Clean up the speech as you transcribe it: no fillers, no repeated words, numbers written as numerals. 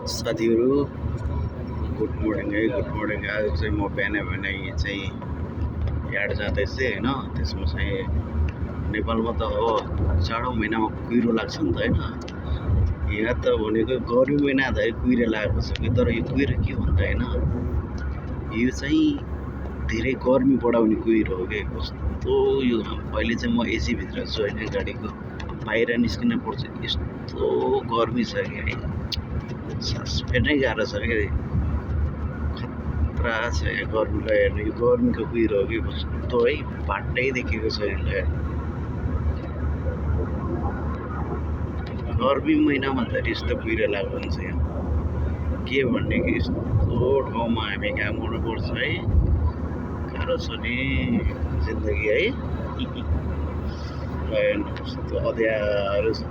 साथीहरू good morning है, good morning. आज चाहिँ म बिहानै चाहिँ यार्ड जाँदैछु होइन। त्यसमा चाहिँ नेपालमा त अब जाडो महिनामा कुहिरो लाग्छ नि त होइन। यहाँ त भनेको गर्मी महिना त कुहिरो लागेको छ कि, तर यो कुहिरो के भन्दा होइन, यो चाहिँ धेरै गर्मी बढाउने कुहिरो हो कि। कस्तो यो अहिले चाहिँ म एसीभित्र छु होइन, गाडीको बाहिर निस्किन पर्छ, यस्तो गर्मी छ कि है, सास फेर्नै गाह्रो छ कि। खतरा छ यहाँ गर्मीलाई हेर्नु, यो गर्मीको कुहिरो हो कि। कस्तो है, बाटै देखेको छ यसलाई। गर्मी महिनामा त यस्तो कुहिरो लाग्दो हुन्छ यहाँ, के भन्ने कि यस्तो ठाउँमा हामी काम गर्नुपर्छ है। गाह्रो छ नि जिन्दगी है। कस्तो अँध्यारो छ।